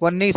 19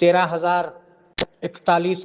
13,041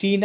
3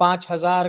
5,000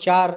4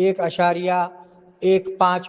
1.15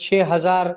6,000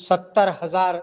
70,000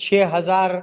6,000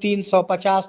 350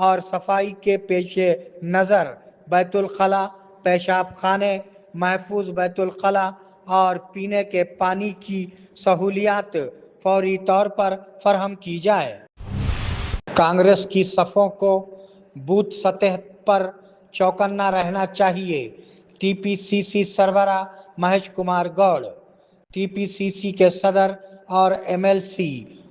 اور صفائی کے پیش نظر بیت الخلا، پیشاب خانے، محفوظ بیت الخلا اور پینے کے پانی کی سہولیات فوری طور پر فراہم کی جائے۔ کانگریس کی صفوں کو بوتھ سطح پر چوکنا رہنا چاہیے: ٹی پی سی سی سربراہ Mahesh Kumar Goud. T P C C کے صدر اور M L C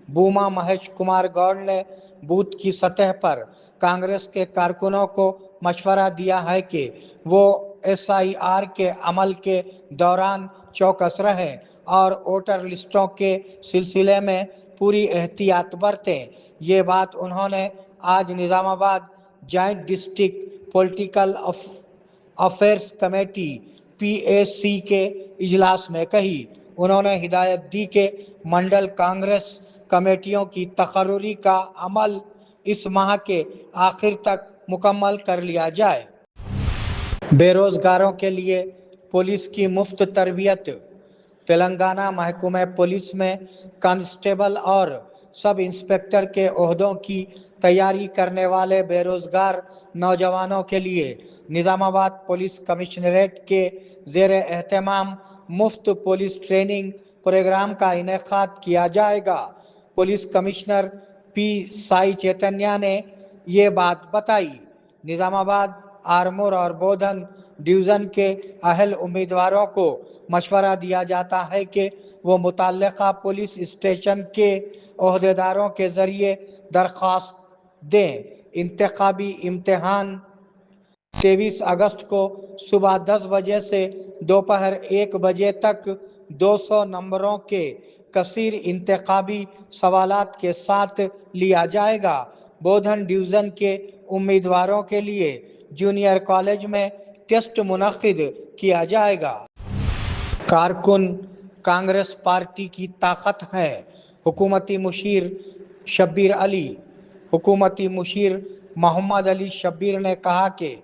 Bomma Mahesh Kumar Goud نے بوتھ کی سطح پر کانگریس کے کارکنوں کو مشورہ دیا ہے کہ وہ ایس آئی آر کے عمل کے دوران چوکس رہیں اور ووٹر لسٹوں کے سلسلے میں پوری احتیاط برتیں۔ یہ بات انہوں نے آج Nizamabad joint district political affairs committee P A C کے اجلاس میں کہی۔ انہوں نے ہدایت دی کہ منڈل کانگریس کمیٹیوں کی تقرری کا عمل اس ماہ کے آخر تک مکمل کر لیا جائے۔ بے روزگاروں کے لیے پولیس کی مفت تربیت: تلنگانہ محکمہ پولیس میں کانسٹیبل اور سب انسپکٹر کے عہدوں کی تیاری کرنے والے بے روزگار نوجوانوں کے لیے نظام آباد پولیس کمشنریٹ کے زیر اہتمام مفت پولیس ٹریننگ پروگرام کا انعقاد کیا جائے گا۔ پولیس کمشنر پی سائی چیتنیا نے یہ بات بتائی۔ نظام آباد، آرمور اور بودھن ڈویژن کے اہل امیدواروں کو مشورہ دیا جاتا ہے کہ وہ متعلقہ پولیس اسٹیشن کے عہدیداروں کے ذریعے درخواست دیں۔ انتخابی امتحان 23 اگست کو صبح 10 بجے سے دوپہر 1 بجے تک 200 نمبروں کے کثیر انتخابی سوالات کے ساتھ لیا جائے گا۔ بودھن ڈویژن کے امیدواروں کے لیے جونیئر کالج میں ٹیسٹ منعقد کیا جائے گا۔ کارکن کانگریس پارٹی کی طاقت ہیں: حکومتی مشیر شبیر علی۔ حکومتی مشیر محمد علی شبیر نے کہا کہ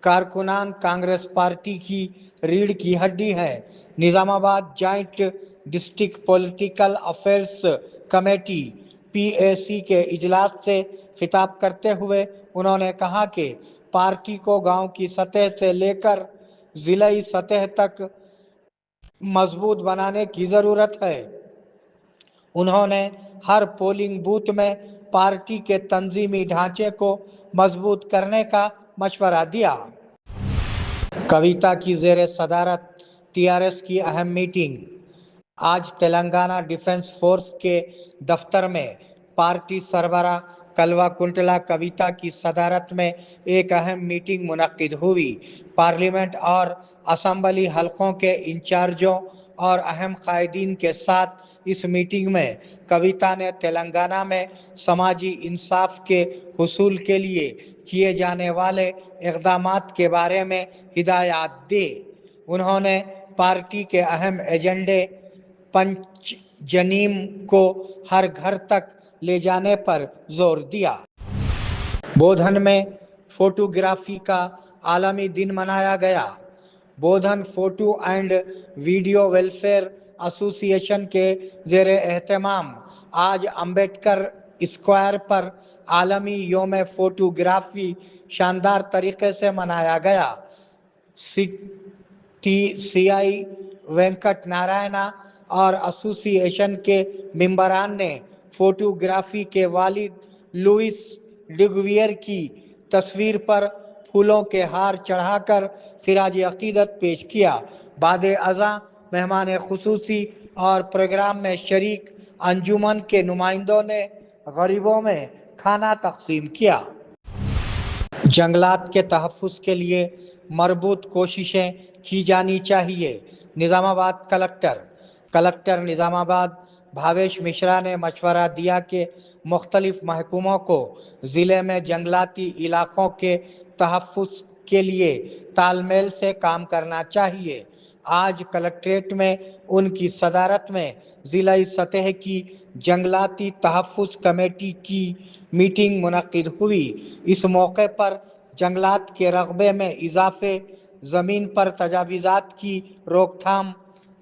کارکنان کانگریس پارٹی کی ریڑھ کی ہڈی ہیں۔ Nizamabad joint district political affairs committee P A C کے اجلاس سے خطاب کرتے ہوئے انہوں نے کہا کہ پارٹی کو گاؤں کی سطح سے لے کر ضلعی سطح تک مضبوط بنانے کی ضرورت ہے۔ انہوں نے ہر پولنگ بوتھ میں پارٹی کے تنظیمی ڈھانچے کو مضبوط کرنے کا مشورہ دیا۔ کویتا کی زیر صدارت ٹی آر ایس کی اہم میٹنگ: آج تلنگانہ ڈیفنس فورس کے دفتر میں پارٹی سربراہ کلوا کنٹلا کویتا کی صدارت میں ایک اہم میٹنگ منعقد ہوئی۔ پارلیمنٹ اور اسمبلی حلقوں کے انچارجوں اور اہم قائدین کے ساتھ اس میٹنگ میں کویتا نے تلنگانہ میں سماجی انصاف کے حصول کے لیے کیے جانے والے اقدامات کے بارے میں ہدایات دی۔ انہوں نے پارٹی کے اہم ایجنڈے پنچ جنیم کو ہر گھر تک لے جانے پر زور دیا۔ بودھن میں فوٹوگرافی کا عالمی دن منایا گیا۔ بودھن فوٹو اینڈ ویڈیو ویلفیئر ایسوسی ایشن کے زیر اہتمام آج امبیڈکر اسکوائر پر عالمی یوم فوٹوگرافی شاندار طریقے سے منایا گیا۔ سی آئی وینکٹ نارائنا اور ایسوسی ایشن کے ممبران نے فوٹوگرافی کے والد لوئس ڈگویئر کی تصویر پر پھولوں کے ہار چڑھا کر خراج عقیدت پیش کیا۔ بعد ازاں مہمان خصوصی اور پروگرام میں شریک انجمن کے نمائندوں نے غریبوں میں کھانا تقسیم کیا۔ جنگلات کے تحفظ کے لیے مربوط کوششیں کی جانی چاہیے: نظام آباد کلکٹر نظام آباد بھاویش مشرا نے مشورہ دیا کہ مختلف محکموں کو ضلع میں جنگلاتی علاقوں کے تحفظ کے لیے تال میل سے کام کرنا چاہیے۔ آج کلکٹریٹ میں ان کی صدارت میں ضلعی سطح کی جنگلاتی تحفظ کمیٹی کی میٹنگ منعقد ہوئی۔ اس موقع پر جنگلات کے رقبے میں اضافے، زمین پر تجاوزات کی روک تھام،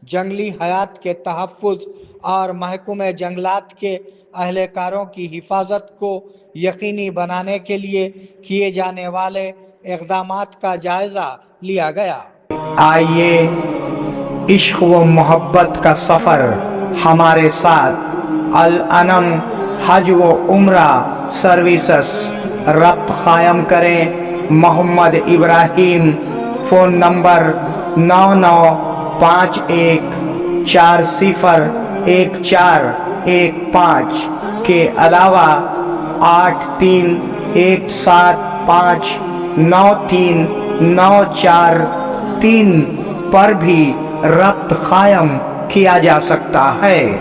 جنگلی حیات کے تحفظ اور محکمہ جنگلات کے اہلکاروں کی حفاظت کو یقینی بنانے کے لیے کیے جانے والے اقدامات کا جائزہ لیا گیا۔ آئیے عشق و محبت کا سفر ہمارے ساتھ الانم حج و عمرہ سروسز ربط قائم کریں۔ محمد ابراہیم، فون نمبر 9951401415 کے علاوہ 8317593943 پر بھی ربط قائم کیا جا سکتا ہے۔